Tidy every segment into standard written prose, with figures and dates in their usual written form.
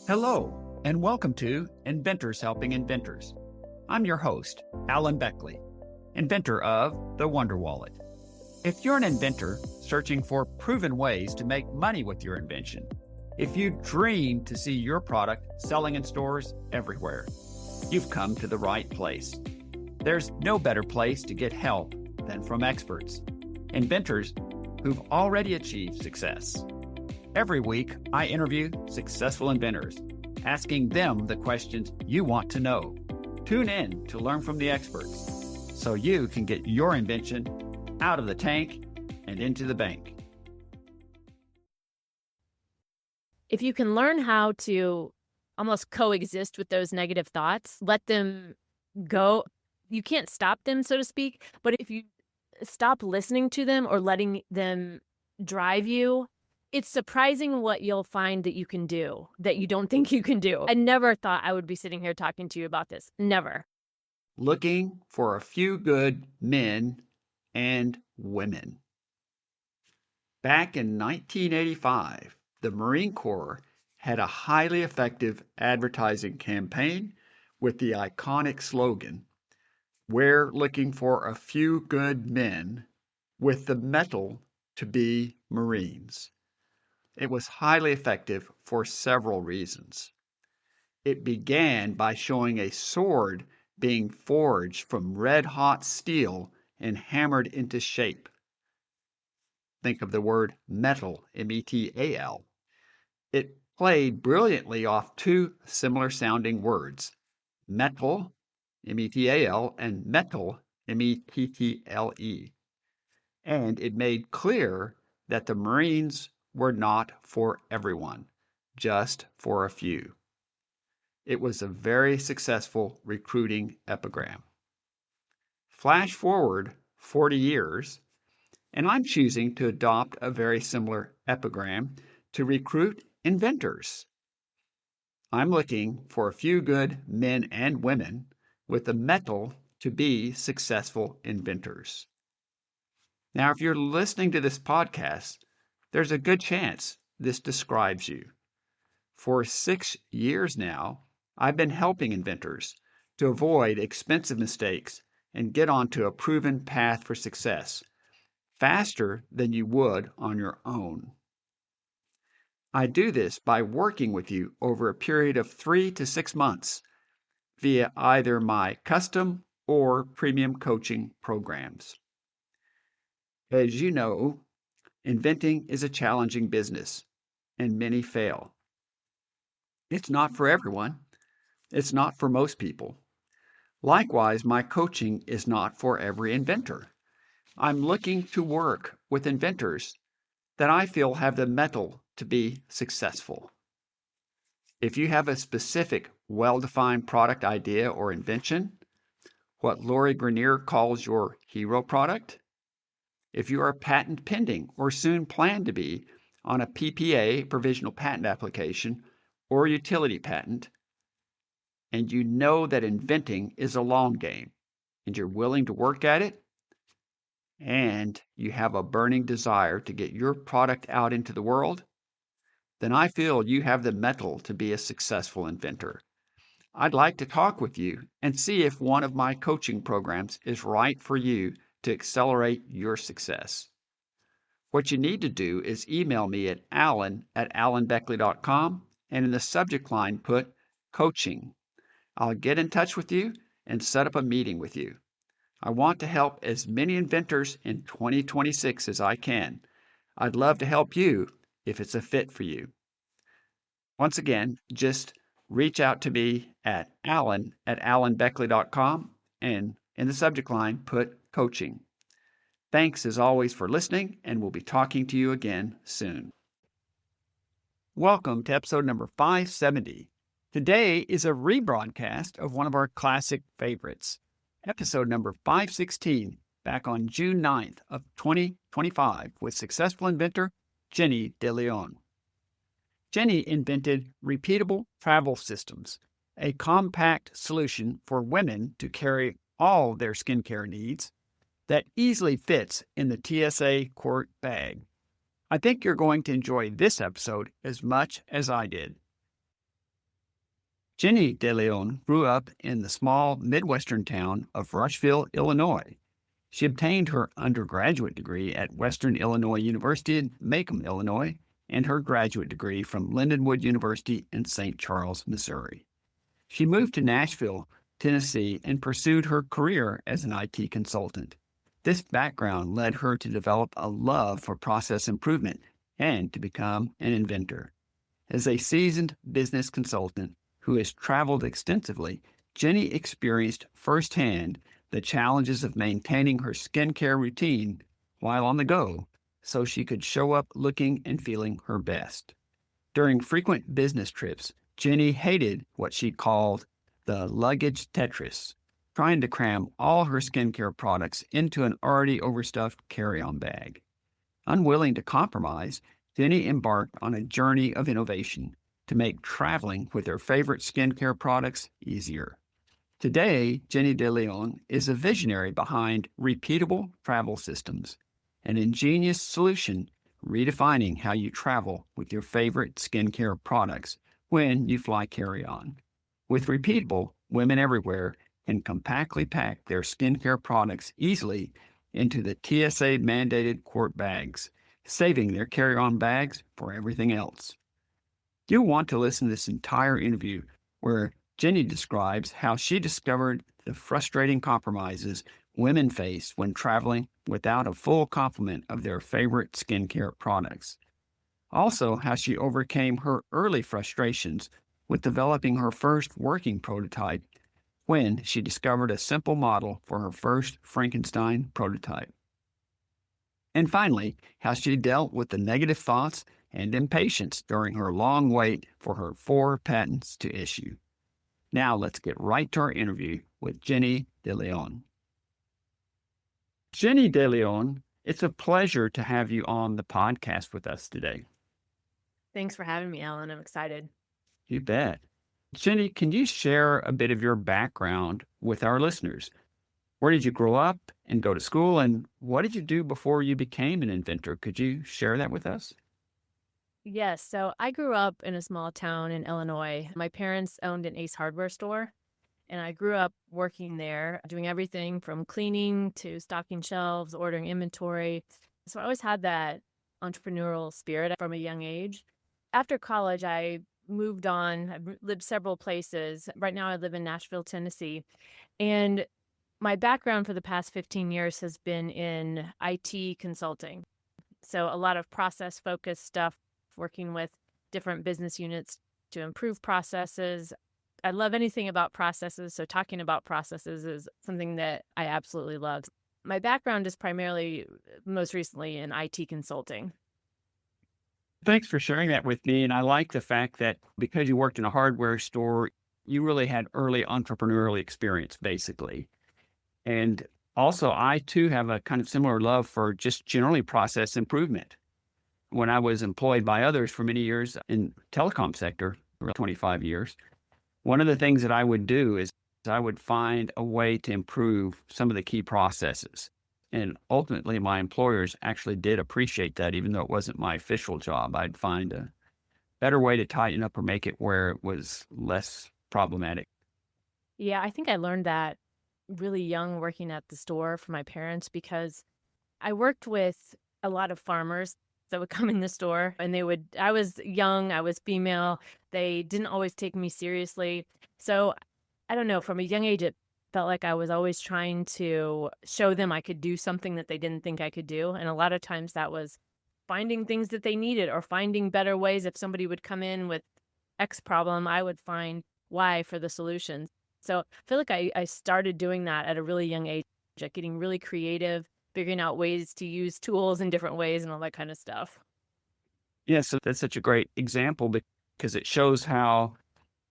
Hello, and welcome to Inventors Helping Inventors. I'm your host, Alan Beckley, inventor of the Wonder Wallet. If you're an inventor searching for proven ways to make money with your invention, if you dream to see your product selling in stores everywhere, you've come to the right place. There's no better place to get help than from experts, inventors who've already achieved success. Every week, I interview successful inventors, asking them the questions you want to know. Tune in to learn from the experts so you can get your invention out of the tank and into the bank. If you can learn how to almost coexist with those negative thoughts, let them go. You can't stop them, so to speak, but if you stop listening to them or letting them drive you, it's surprising what you'll find that you can do that you don't think you can do. I never thought I would be sitting here talking to you about this. Never. Looking for a few good men and women. Back in 1985, the Marine Corps had a highly effective advertising campaign with the iconic slogan, "We're looking for a few good men with the mettle to be Marines." It was highly effective for several reasons. It began by showing a sword being forged from red-hot steel and hammered into shape. Think of the word metal, M-E-T-A-L. It played brilliantly off two similar-sounding words, metal, M-E-T-A-L, and metal, M-E-T-T-L-E. And it made clear that the Marines were not for everyone, just for a few. It was a very successful recruiting epigram. Flash forward 40 years, and I'm choosing to adopt a very similar epigram to recruit inventors. I'm looking for a few good men and women with the mettle to be successful inventors. Now, if you're listening to this podcast, there's a good chance this describes you. For 6 years now, I've been helping inventors to avoid expensive mistakes and get onto a proven path for success faster than you would on your own. I do this by working with you over a period of 3 to 6 months via either my custom or premium coaching programs. As you know, inventing is a challenging business, and many fail. It's not for everyone. It's not for most people. Likewise, my coaching is not for every inventor. I'm looking to work with inventors that I feel have the mettle to be successful. If you have a specific, well-defined product idea or invention, what Lori Grenier calls your hero product, if you are patent pending or soon plan to be on a PPA, provisional patent application, or utility patent, and you know that inventing is a long game, and you're willing to work at it, and you have a burning desire to get your product out into the world, then I feel you have the mettle to be a successful inventor. I'd like to talk with you and see if one of my coaching programs is right for you to accelerate your success. What you need to do is email me at alan@alanbeckley.com and in the subject line put coaching. I'll get in touch with you and set up a meeting with you. I want to help as many inventors in 2026 as I can. I'd love to help you if it's a fit for you. Once again, just reach out to me at alan@alanbeckley.com and in the subject line put coaching. Thanks as always for listening, and we'll be talking to you again soon. Welcome to episode number 570. Today is a rebroadcast of one of our classic favorites, episode number 516, back on June 9th of 2025 with successful inventor Jenny DeLeon. Jenny invented repeatable travel systems, a compact solution for women to carry all their skincare needs that easily fits in the TSA quart bag. I think you're going to enjoy this episode as much as I did. Jenny De Leon grew up in the small Midwestern town of Rushville, Illinois. She obtained her undergraduate degree at Western Illinois University in Macomb, Illinois, and her graduate degree from Lindenwood University in St. Charles, Missouri. She moved to Nashville, Tennessee, and pursued her career as an IT consultant. This background led her to develop a love for process improvement and to become an inventor. As a seasoned business consultant who has traveled extensively, Jenny experienced firsthand the challenges of maintaining her skincare routine while on the go so she could show up looking and feeling her best. During frequent business trips, Jenny hated what she called the luggage Tetris, trying to cram all her skincare products into an already overstuffed carry-on bag. Unwilling to compromise, Jenny embarked on a journey of innovation to make traveling with her favorite skincare products easier. Today, Jenny De Leon is a visionary behind repeatable travel systems, an ingenious solution redefining how you travel with your favorite skincare products when you fly carry-on. With Repeatable, women everywhere can compactly pack their skincare products easily into the TSA mandated quart bags, saving their carry-on bags for everything else. You'll want to listen to this entire interview where Jenny describes how she discovered the frustrating compromises women face when traveling without a full complement of their favorite skincare products. Also, how she overcame her early frustrations with developing her first working prototype when she discovered a simple model for her first Frankenstein prototype. And finally, how she dealt with the negative thoughts and impatience during her long wait for her 4 patents to issue. Now let's get right to our interview with Jenny De Leon. Jenny De Leon, it's a pleasure to have you on the podcast with us today. Thanks for having me, Alan. I'm excited. You bet. Jenny, can you share a bit of your background with our listeners? Where did you grow up and go to school, and what did you do before you became an inventor? Could you share that with us? Yes, so I grew up in a small town in Illinois. My parents owned an Ace Hardware store, and I grew up working there, doing everything from cleaning to stocking shelves, ordering inventory. So I always had that entrepreneurial spirit from a young age. After college, I moved on. I've lived several places. Right now, I live in Nashville, Tennessee. And my background for the past 15 years has been in IT consulting. So a lot of process-focused stuff, working with different business units to improve processes. I love anything about processes, so talking about processes is something that I absolutely love. My background is primarily, most recently, in IT consulting. Thanks for sharing that with me. And I like the fact that because you worked in a hardware store, you really had early entrepreneurial experience, basically. And also, I too have a kind of similar love for just generally process improvement. When I was employed by others for many years in telecom sector, for 25 years, one of the things that I would do is I would find a way to improve some of the key processes. And ultimately, my employers actually did appreciate that, even though it wasn't my official job. I'd find a better way to tighten up or make it where it was less problematic. Yeah, I think I learned that really young working at the store from my parents because I worked with a lot of farmers that would come in the store and I was young, I was female. They didn't always take me seriously. So I don't know, from a young age, it felt like I was always trying to show them I could do something that they didn't think I could do. And a lot of times that was finding things that they needed or finding better ways. If somebody would come in with X problem, I would find Y for the solution. So I feel like I started doing that at a really young age, like getting really creative, figuring out ways to use tools in different ways and all that kind of stuff. Yeah, so that's such a great example because it shows how,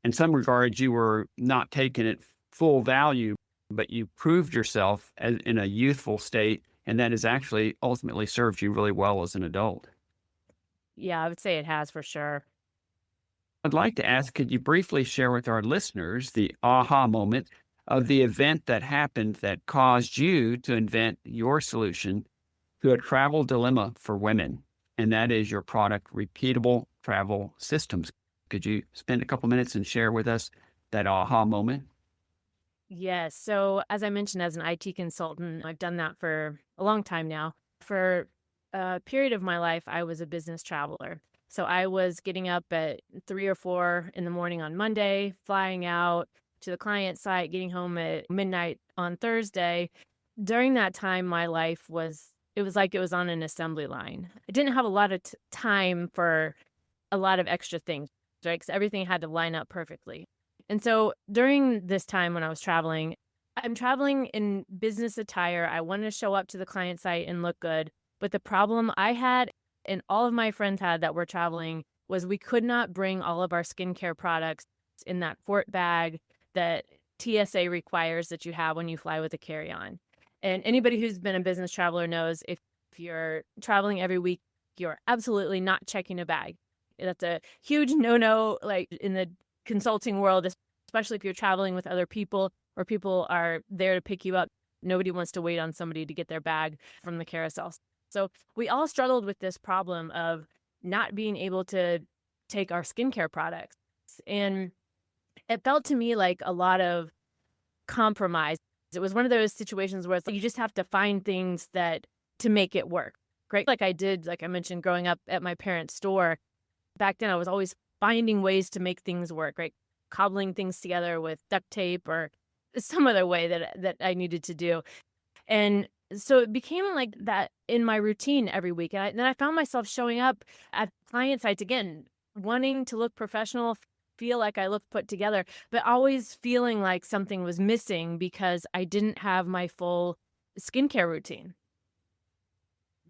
in some regards, you were not taking it full value, but you proved yourself in a youthful state, and that has actually ultimately served you really well as an adult. Yeah, I would say it has for sure. I'd like to ask, could you briefly share with our listeners the aha moment of the event that happened that caused you to invent your solution to a travel dilemma for women? And that is your product, Repeatable Travel Systems. Could you spend a couple minutes and share with us that aha moment? Yes. So, as I mentioned, as an IT consultant, I've done that for a long time now. For a period of my life, I was a business traveler. So, I was getting up at 3 or 4 in the morning on Monday, flying out to the client site, getting home at midnight on Thursday. During that time, my life it was like it was on an assembly line. I didn't have a lot of time for a lot of extra things, right? Because everything had to line up perfectly. And so during this time when I was traveling, I'm traveling in business attire. I wanted to show up to the client site and look good. But the problem I had and all of my friends had that were traveling was we could not bring all of our skincare products in that quart bag that TSA requires that you have when you fly with a carry on. And anybody who's been a business traveler knows if you're traveling every week, you're absolutely not checking a bag. That's a huge no-no, like, in the consulting world, especially if you're traveling with other people or people are there to pick you up. Nobody wants to wait on somebody to get their bag from the carousel. So we all struggled with this problem of not being able to take our skincare products. And it felt to me like a lot of compromise. It was one of those situations where it's like you just have to find things that to make it work. Right. Like I did, like I mentioned, growing up at my parents' store. Back then, I was always finding ways to make things work, right? Cobbling things together with duct tape or some other way that I needed to do. And so it became like that in my routine every week. And then I found myself showing up at client sites again, wanting to look professional, feel like I looked put together, but always feeling like something was missing because I didn't have my full skincare routine.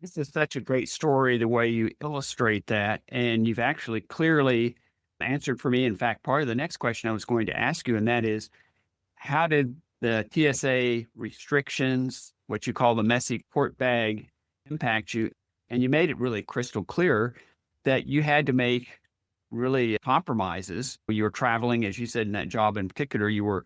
This is such a great story, the way you illustrate that. And you've actually clearly answered for me. In fact, part of the next question I was going to ask you, and that is how did the TSA restrictions, what you call the messy quart bag, impact you? And you made it really crystal clear that you had to make really compromises. You were traveling, as you said, in that job in particular, you were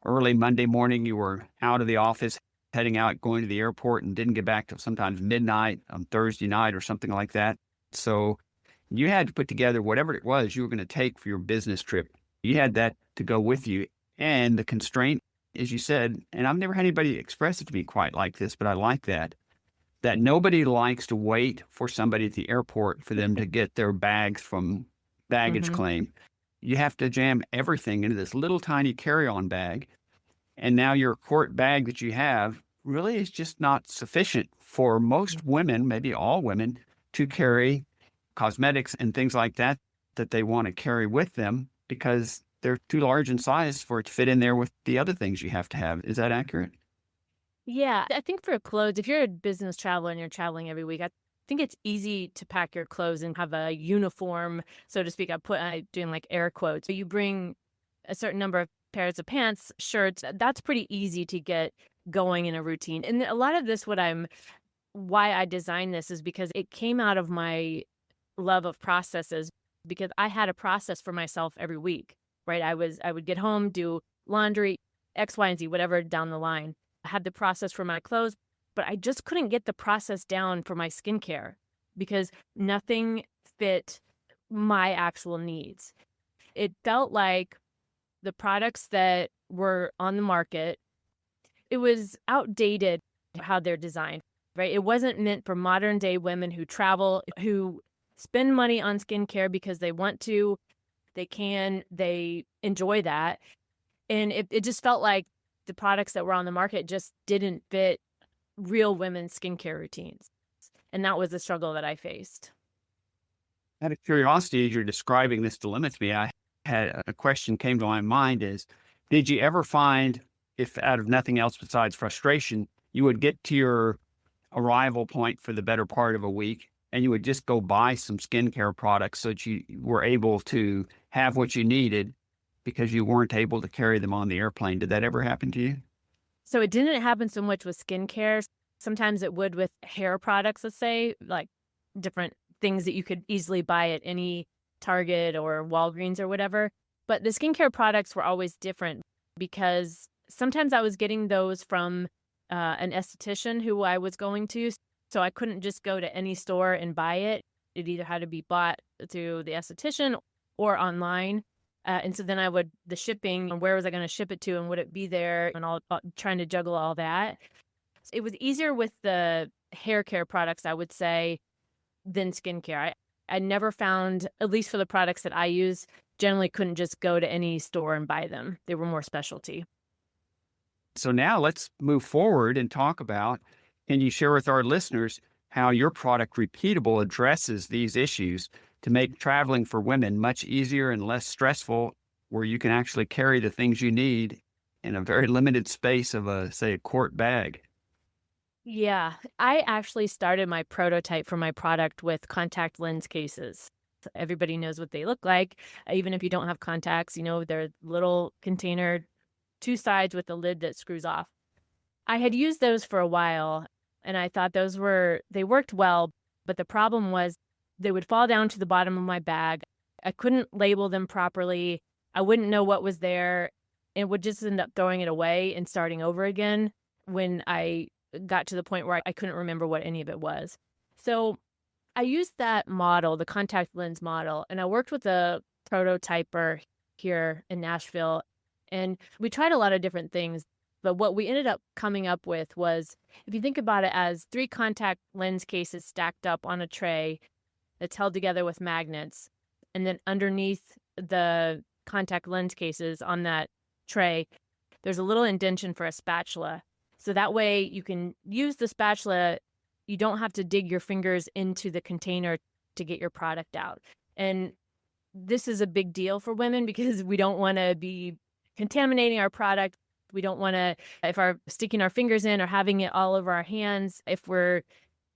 early Monday morning, you were out of the office, heading out, going to the airport, and didn't get back till sometimes midnight on Thursday night or something like that. So you had to put together whatever it was you were going to take for your business trip. You had that to go with you. And the constraint, as you said, and I've never had anybody express it to me quite like this, but I like that nobody likes to wait for somebody at the airport for them to get their bags from baggage Hmm. claim. You have to jam everything into this little tiny carry-on bag. And now your quart bag that you have really is just not sufficient for most women, maybe all women, to carry cosmetics and things like that that they want to carry with them because they're too large in size for it to fit in there with the other things you have to have. Is that accurate? Yeah, I think for clothes, if you're a business traveler and you're traveling every week, I think it's easy to pack your clothes and have a uniform, so to speak. I doing like air quotes. So you bring a certain number of pairs of pants, shirts. That's pretty easy to get going in a routine. And a lot of this, why I designed this is because it came out of my love of processes because I had a process for myself every week, right? I would get home, do laundry, X, Y, and Z, whatever down the line. I had the process for my clothes, but I just couldn't get the process down for my skincare because nothing fit my actual needs. It felt like the products that were on the market, it was outdated how they're designed, right? It wasn't meant for modern day women who travel, who spend money on skincare because they want to, they can, they enjoy that. And it just felt like the products that were on the market just didn't fit real women's skincare routines. And that was the struggle that I faced. Out of curiosity, as you're describing this dilemma to me, I had a question came to my mind is, did you ever find if out of nothing else besides frustration, you would get to your arrival point for the better part of a week and you would just go buy some skincare products so that you were able to have what you needed because you weren't able to carry them on the airplane? Did that ever happen to you? So it didn't happen so much with skincare. Sometimes it would with hair products, let's say, like different things that you could easily buy at any Target or Walgreens or whatever. But the skincare products were always different because sometimes I was getting those from an esthetician who I was going to. So I couldn't just go to any store and buy it. It either had to be bought through the esthetician or online. And so then the shipping, and where was I going to ship it to and would it be there and all trying to juggle all that. It was easier with the hair care products, I would say, than skincare. I never found, at least for the products that I use, generally couldn't just go to any store and buy them. They were more specialty. So now let's move forward and talk about, can you share with our listeners how your product Repeatable addresses these issues to make traveling for women much easier and less stressful, where you can actually carry the things you need in a very limited space of a quart bag? Yeah, I actually started my prototype for my product with contact lens cases. So everybody knows what they look like. Even if you don't have contacts, they're little container, two sides with a lid that screws off. I had used those for a while and I thought they worked well, but the problem was they would fall down to the bottom of my bag. I couldn't label them properly. I wouldn't know what was there and would just end up throwing it away and starting over again when I got to the point where I couldn't remember what any of it was. So I used that model, the contact lens model, and I worked with a prototyper here in Nashville. And we tried a lot of different things. But what we ended up coming up with was, if you think about it as three contact lens cases stacked up on a tray that's held together with magnets, and then underneath the contact lens cases on that tray, there's a little indentation for a spatula. So that way you can use the spatula. You don't have to dig your fingers into the container to get your product out. And this is a big deal for women because we don't want to be contaminating our product. We don't want to, if we're sticking our fingers in or having it all over our hands, if we're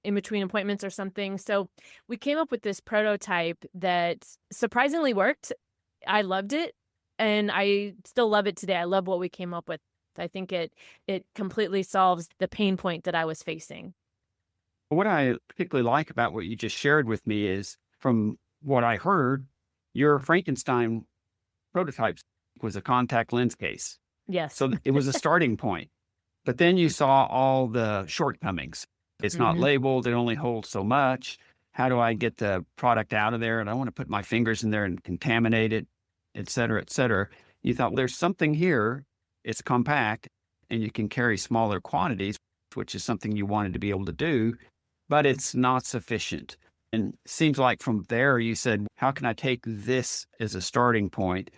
in between appointments or something. So we came up with this prototype that surprisingly worked. I loved it and I still love it today. I love what we came up with. I think it completely solves the pain point that I was facing. What I particularly like about what you just shared with me is, from what I heard, your Frankenstein prototype was a contact lens case. Yes. So it was a starting point. But then you saw all the shortcomings. It's not Mhm. labeled, it only holds so much. How do I get the product out of there? And I want to put my fingers in there and contaminate it, et cetera, et cetera. You thought, well, there's something here. It's compact and you can carry smaller quantities, which is something you wanted to be able to do, but it's not sufficient. And it seems like from there you said, how can I take this as a starting point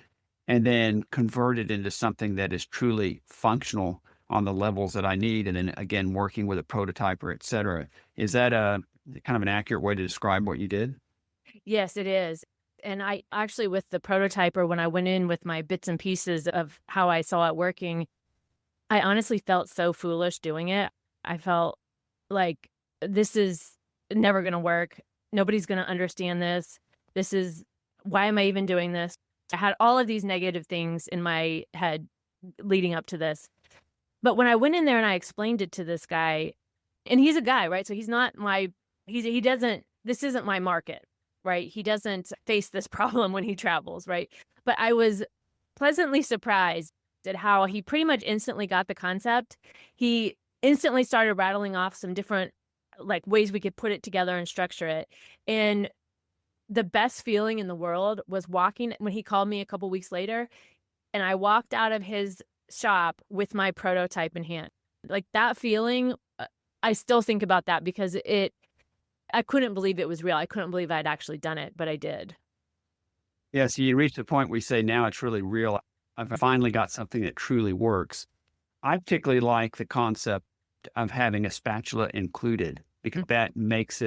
and then convert it into something that is truly functional on the levels that I need? And then again, working with a prototyper, et cetera. Is that a kind of an accurate way to describe what you did? Yes, it is. And I actually, with the prototyper, when I went in with my bits and pieces of how I saw it working, I honestly felt so foolish doing it. I felt like this is never going to work. Nobody's going to understand this. Why am I even doing this? I had all of these negative things in my head leading up to this. But when I went in there and I explained it to this guy, and he's a guy, right? So he's not he doesn't, this isn't my market, right? He doesn't face this problem when he travels, right? But I was pleasantly surprised at how he pretty much instantly got the concept. He instantly started rattling off some different like ways we could put it together and structure it. And the best feeling in the world was walking when he called me a couple weeks later and I walked out of his shop with my prototype in hand. Like that feeling, I still think about that because I couldn't believe it was real. I couldn't believe I'd actually done it, but I did. Yeah. So you reach the point where you say, now it's really real. I've finally got something that truly works. I particularly like the concept of having a spatula included because that makes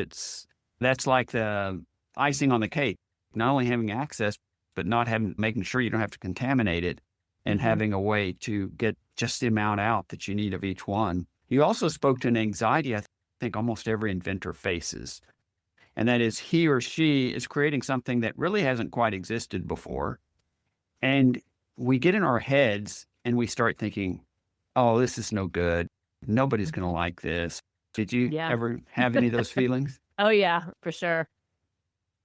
that's like the icing on the cake, not only having access, but not making sure you don't have to contaminate it and Mhm. having a way to get just the amount out that you need of each one. You also spoke to an anxiety I think almost every inventor faces, and that is he or she is creating something that really hasn't quite existed before. And we get in our heads and we start thinking, oh, this is no good. Nobody's going to Mhm. like this. Did you Yeah. ever have any of those feelings? Oh, yeah, for sure.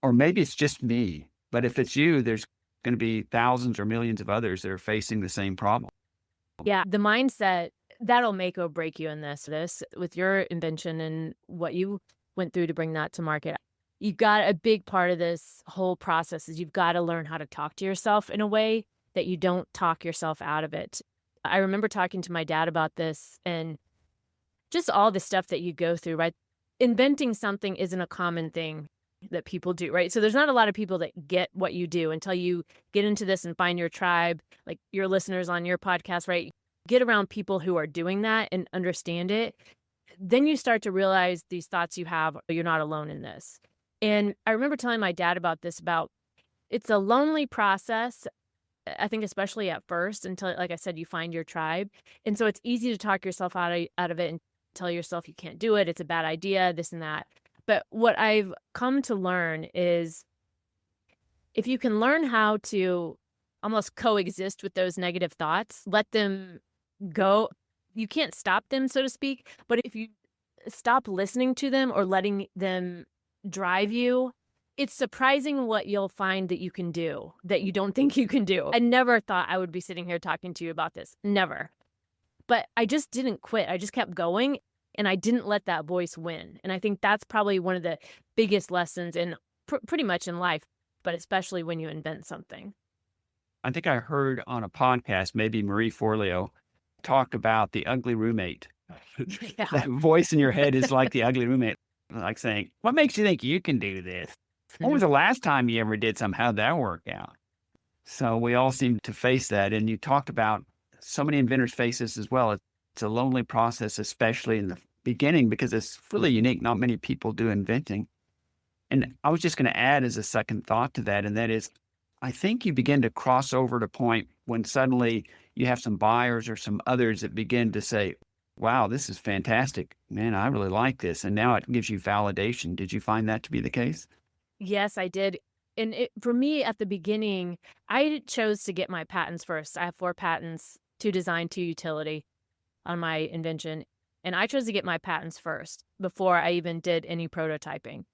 Or maybe it's just me, but if it's you, there's going to be thousands or millions of others that are facing the same problem. Yeah, the mindset that'll make or break you in this with your invention and what you went through to bring that to market. you've got a big part of this whole process is you've got to learn how to talk to yourself in a way that you don't talk yourself out of it. I remember talking to my dad about this and just all the stuff that you go through, right? Inventing something isn't a common thing that people do, right? So there's not a lot of people that get what you do until you get into this and find your tribe, like your listeners on your podcast, right? Get around people who are doing that and understand it. Then you start to realize these thoughts you have, you're not alone in this. And I remember telling my dad about this about it's a lonely process. I think especially at first until, like I said, you find your tribe. And so it's easy to talk yourself out of it and tell yourself you can't do it. It's a bad idea, this and that. But what I've come to learn is if you can learn how to almost coexist with those negative thoughts, let them go. You can't stop them, so to speak. But if you stop listening to them or letting them drive you, it's surprising what you'll find that you can do that you don't think you can do. I never thought I would be sitting here talking to you about this. Never. But I just didn't quit. I just kept going and I didn't let that voice win. And I think that's probably one of the biggest lessons in pretty much in life, but especially when you invent something. I think I heard on a podcast, maybe Marie Forleo talked about the ugly roommate. Yeah. That voice in your head is like the ugly roommate, like saying, "What makes you think you can do this? When was the last time you ever did something? How'd that work out?" So we all seem to face that. And you talked about so many inventors face this as well. It's a lonely process, especially in the beginning, because it's really unique. Not many people do inventing. And I was just going to add as a second thought to that, and that is, I think you begin to cross over to point when suddenly you have some buyers or some others that begin to say, wow, this is fantastic. Man, I really like this. And now it gives you validation. Did you find that to be the case? Yes, I did. And for me at the beginning, I chose to get my patents first. I have 4 patents, 2 design, 2 utility on my invention. And I chose to get my patents first before I even did any prototyping.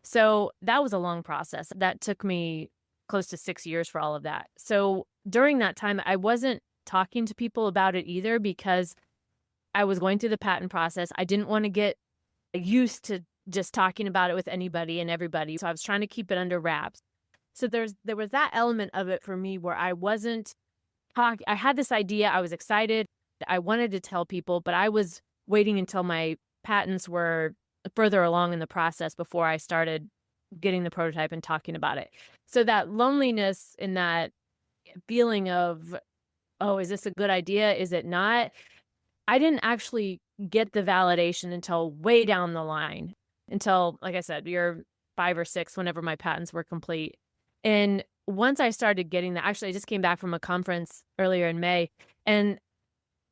So that was a long process. That took me close to 6 years for all of that. So during that time, I wasn't talking to people about it either because I was going through the patent process. I didn't want to get used to just talking about it with anybody and everybody. So I was trying to keep it under wraps. So there was that element of it for me where I wasn't talking. I had this idea. I was excited. I wanted to tell people, but I was waiting until my patents were further along in the process before I started getting the prototype and talking about it. So that loneliness and that feeling of, oh, is this a good idea? Is it not? I didn't actually get the validation until way down the line, until, like I said, year 5 or 6, whenever my patents were complete. And once I started getting that, actually, I just came back from a conference earlier in May, and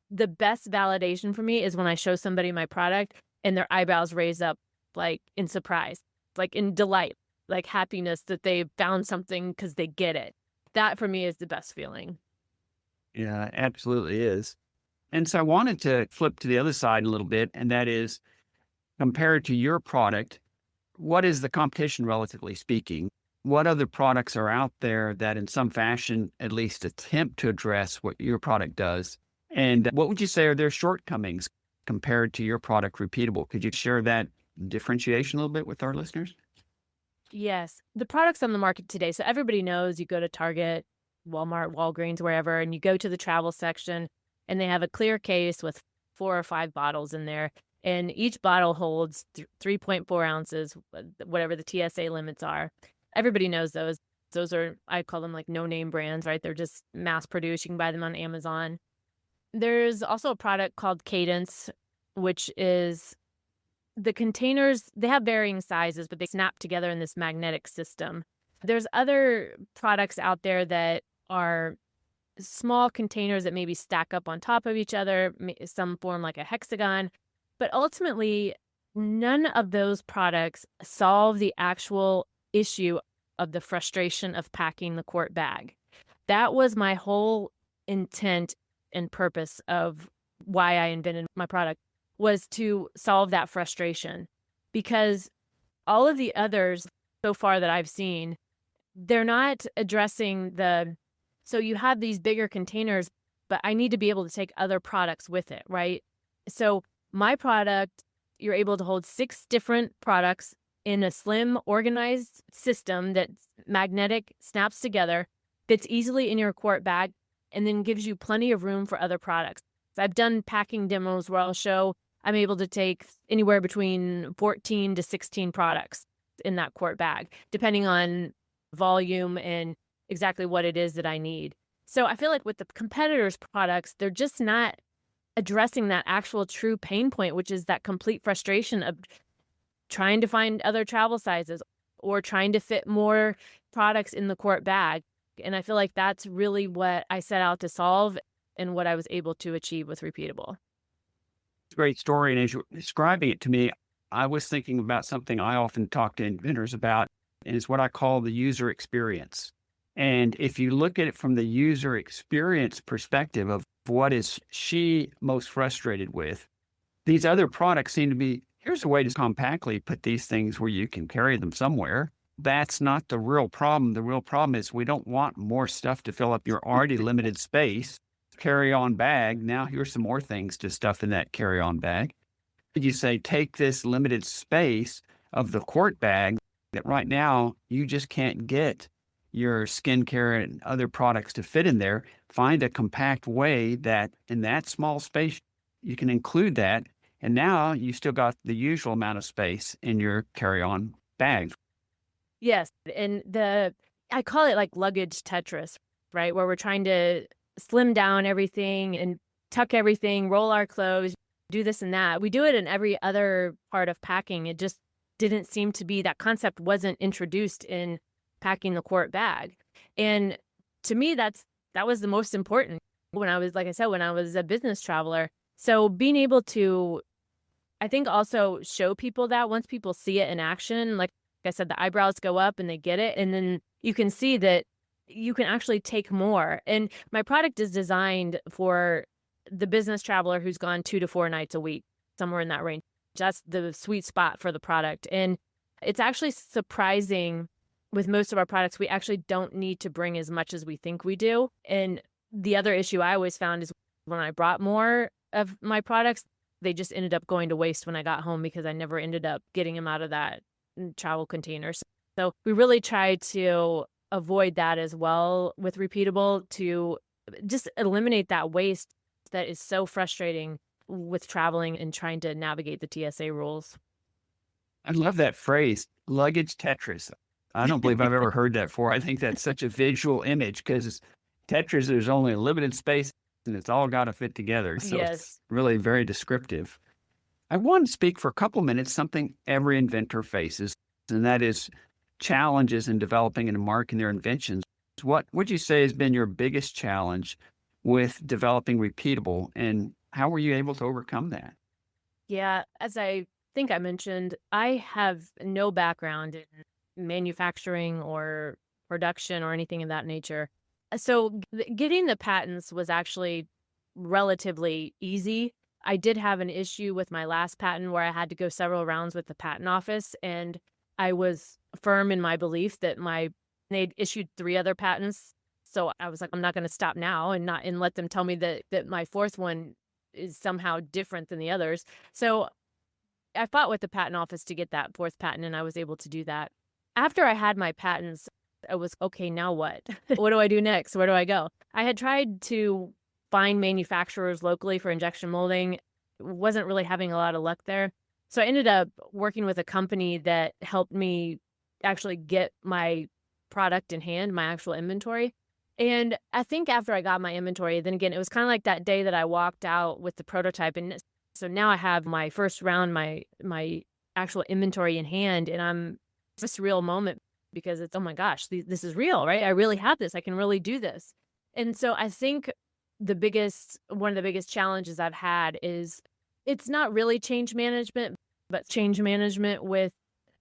the best validation for me is when I show somebody my product and their eyebrows raise up, like in surprise, like in delight, like happiness that they found something because they get it. That for me is the best feeling. Yeah, it absolutely is. And so I wanted to flip to the other side a little bit, and that is compared to your product, what is the competition, relatively speaking? What other products are out there that in some fashion at least attempt to address what your product does? And what would you say are their shortcomings compared to your product repeatable? Could you share that differentiation a little bit with our listeners? Yes. The products on the market today. So everybody knows you go to Target, Walmart, Walgreens, wherever, and you go to the travel section and they have a clear case with 4 or 5 bottles in there. And each bottle holds 3.4 ounces, whatever the TSA limits are. Everybody knows those. Those are, I call them like no-name brands, right? They're just mass produced. You can buy them on Amazon. There's also a product called Cadence, which is the containers, they have varying sizes, but they snap together in this magnetic system. There's other products out there that are small containers that maybe stack up on top of each other. Some form like a hexagon. But ultimately, none of those products solve the actual issue of the frustration of packing the quart bag. That was my whole intent and purpose of why I invented my product, was to solve that frustration. Because all of the others so far that I've seen, they're not addressing so you have these bigger containers, but I need to be able to take other products with it, right? So my product, you're able to hold 6 different products in a slim, organized system that's magnetic, snaps together, fits easily in your quart bag, and then gives you plenty of room for other products. So I've done packing demos where I'll show I'm able to take anywhere between 14 to 16 products in that quart bag, depending on volume and exactly what it is that I need. So I feel like with the competitors' products, they're just not addressing that actual true pain point, which is that complete frustration of trying to find other travel sizes or trying to fit more products in the quart bag. And I feel like that's really what I set out to solve and what I was able to achieve with Repeatable. It's a great story. And as you're describing it to me, I was thinking about something I often talk to inventors about, and it's what I call the user experience. And if you look at it from the user experience perspective of what is she most frustrated with, these other products seem to be here's a way to compactly put these things where you can carry them somewhere. That's not the real problem. The real problem is we don't want more stuff to fill up your already limited space. Carry on bag. Now here's some more things to stuff in that carry on bag. You say, take this limited space of the quart bag that right now you just can't get your skincare and other products to fit in there. Find a compact way that in that small space, you can include that. And now you still got the usual amount of space in your carry on bag. Yes, and I call it like luggage Tetris, right? Where we're trying to slim down everything and tuck everything, roll our clothes, do this and that. We do it in every other part of packing. It just didn't seem to be that concept wasn't introduced in packing the quart bag. And to me, that was the most important when I was, like I said, when I was a business traveler. So being able to, I think, also show people that once people see it in action, like I said, the eyebrows go up and they get it. And then you can see that you can actually take more. And my product is designed for the business traveler who's gone 2 to 4 nights a week, somewhere in that range. That's the sweet spot for the product. And it's actually surprising with most of our products, we actually don't need to bring as much as we think we do. And the other issue I always found is when I brought more of my products, they just ended up going to waste when I got home because I never ended up getting them out of that travel container. So we really try to avoid that as well with Repeatable to just eliminate that waste that is so frustrating with traveling and trying to navigate the TSA rules. I love that phrase, luggage Tetris. I don't believe I've ever heard that before. I think that's such a visual image because Tetris, there's only a limited space and it's all got to fit together. So Yes. it's really very descriptive. I want to speak for a couple minutes something every inventor faces, and that is challenges in developing and marketing their inventions. What would you say has been your biggest challenge with developing Repeatable, and how were you able to overcome that? Yeah, as I think I mentioned, I have no background in manufacturing or production or anything of that nature. So getting the patents was actually relatively easy. I did have an issue with my last patent where I had to go several rounds with the patent office, and I was firm in my belief that they'd issued 3 other patents. So I was like, I'm not going to stop now and let them tell me that my 4th one is somehow different than the others. So I fought with the patent office to get that 4th patent, and I was able to do that. After I had my patents, I was, okay, now what? What do I do next? Where do I go? I had tried to find manufacturers locally for injection molding. Wasn't really having a lot of luck there. So I ended up working with a company that helped me actually get my product in hand, my actual inventory. And I think after I got my inventory, then again, it was kind of like that day that I walked out with the prototype. And so now I have my first round, my actual inventory in hand, and it's a surreal moment because it's, oh my gosh, this is real, right? I really have this. I can really do this. And so I think one of the biggest challenges I've had is it's not really change management, but change management with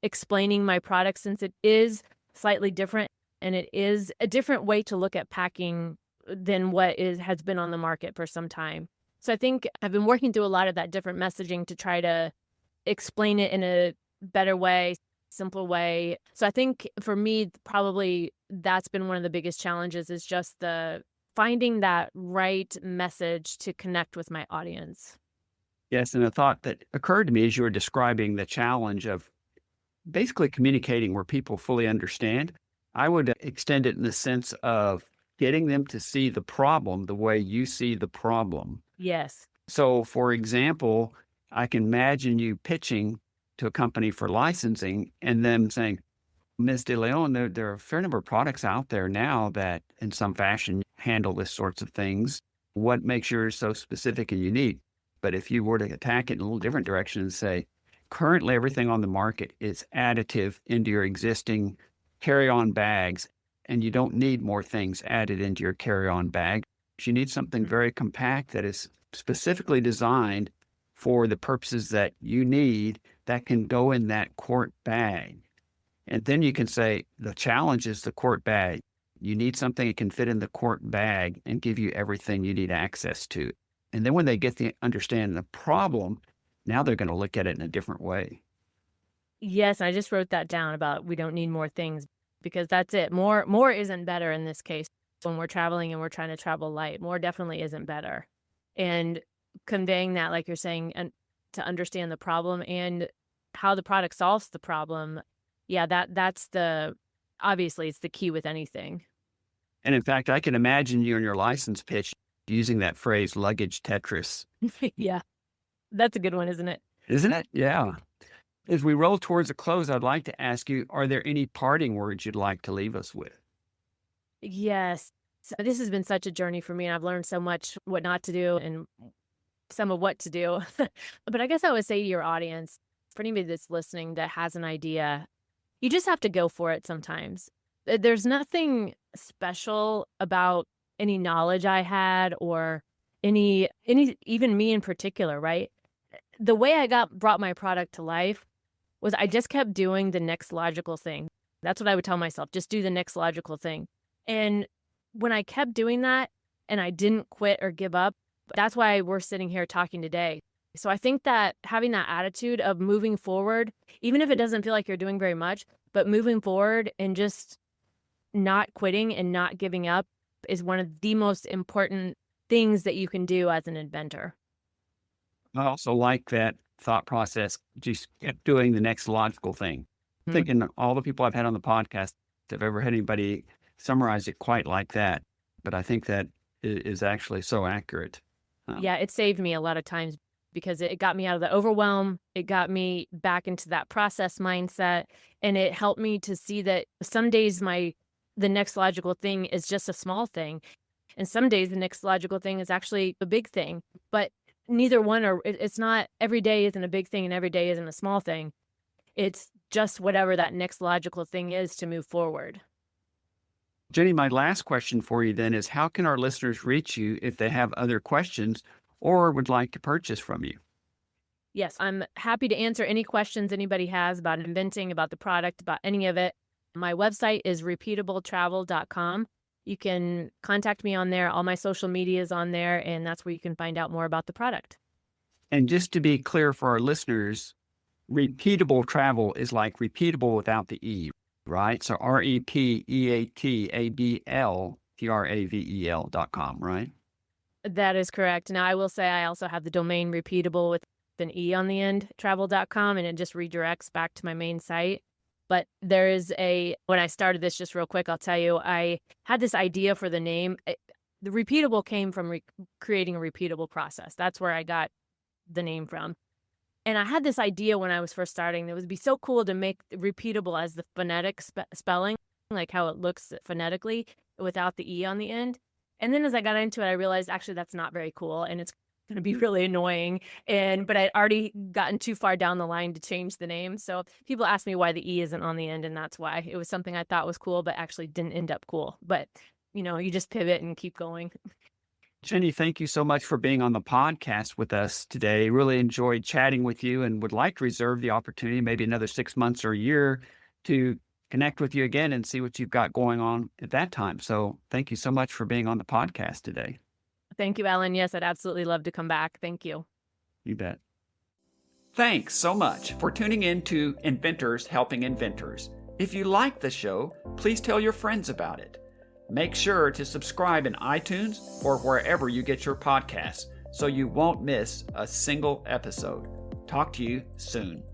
explaining my product, since it is slightly different and it is a different way to look at packing than what has been on the market for some time. So I think I've been working through a lot of that different messaging to try to explain it in a better way, simple way. So I think for me, probably that's been one of the biggest challenges is just the finding that right message to connect with my audience. Yes, and a thought that occurred to me as you were describing the challenge of basically communicating where people fully understand. I would extend it in the sense of getting them to see the problem the way you see the problem. Yes. So, for example, I can imagine you pitching to a company for licensing and them saying, Ms. De Leon, there are a fair number of products out there now that in some fashion handle this sorts of things. What makes yours so specific and unique? But if you were to attack it in a little different direction and say, currently everything on the market is additive into your existing carry-on bags, and you don't need more things added into your carry-on bag. You need something very compact that is specifically designed for the purposes that you need that can go in that quart bag. And then you can say, the challenge is the quart bag. You need something that can fit in the quart bag and give you everything you need access to. And then when they get to understand the problem, now they're going to look at it in a different way. Yes, I just wrote that down about we don't need more things because that's it. More isn't better in this case. When we're traveling and we're trying to travel light, more definitely isn't better. And conveying that, like you're saying, and to understand the problem and how the product solves the problem. Yeah, that's obviously it's the key with anything. And in fact, I can imagine you in your license pitch using that phrase, luggage Tetris. Yeah, that's a good one, isn't it? Isn't it? Yeah. As we roll towards a close, I'd like to ask you, are there any parting words you'd like to leave us with? Yes. So this has been such a journey for me, and I've learned so much what not to do and some of what to do. But I guess I would say to your audience, for anybody that's listening that has an idea, you just have to go for it sometimes. There's nothing special about any knowledge I had or any even me in particular, right? The way I brought my product to life was I just kept doing the next logical thing. That's what I would tell myself, just do the next logical thing. And when I kept doing that and I didn't quit or give up, that's why we're sitting here talking today. So I think that having that attitude of moving forward, even if it doesn't feel like you're doing very much, but moving forward and just not quitting and not giving up is one of the most important things that you can do as an inventor. I also like that thought process, just kept doing the next logical thing. I'm thinking all the people I've had on the podcast, if I've ever had anybody summarize it quite like that, but I think that is actually so accurate. Yeah, it saved me a lot of times because it got me out of the overwhelm. It got me back into that process mindset, and it helped me to see that some days the next logical thing is just a small thing, and some days the next logical thing is actually a big thing. But neither one it's not every day isn't a big thing and every day isn't a small thing. It's just whatever that next logical thing is to move forward. Jenny, my last question for you then is, how can our listeners reach you if they have other questions or would like to purchase from you? Yes, I'm happy to answer any questions anybody has about inventing, about the product, about any of it. My website is repeatabletravel.com. You can contact me on there. All my social media is on there, and that's where you can find out more about the product. And just to be clear for our listeners, repeatable travel is like repeatable without the E, right? So repeatabletravel.com, right? That is correct. Now, I will say I also have the domain repeatable with an E on the end, travel.com, and it just redirects back to my main site. But there is when I started this, just real quick, I'll tell you, I had this idea for the name. The repeatable came from creating a repeatable process. That's where I got the name from. And I had this idea when I was first starting that it would be so cool to make repeatable as the phonetic spelling, like how it looks phonetically without the E on the end. And then as I got into it, I realized actually that's not very cool and it's going to be really annoying. But I'd already gotten too far down the line to change the name. So people ask me why the E isn't on the end, and that's why. It was something I thought was cool, but actually didn't end up cool. But, you just pivot and keep going. Jenny, thank you so much for being on the podcast with us today. Really enjoyed chatting with you and would like to reserve the opportunity, maybe another 6 months or a year, to connect with you again and see what you've got going on at that time. So thank you so much for being on the podcast today. Thank you, Alan. Yes, I'd absolutely love to come back. Thank you. You bet. Thanks so much for tuning in to Inventors Helping Inventors. If you like the show, please tell your friends about it. Make sure to subscribe in iTunes or wherever you get your podcasts so you won't miss a single episode. Talk to you soon.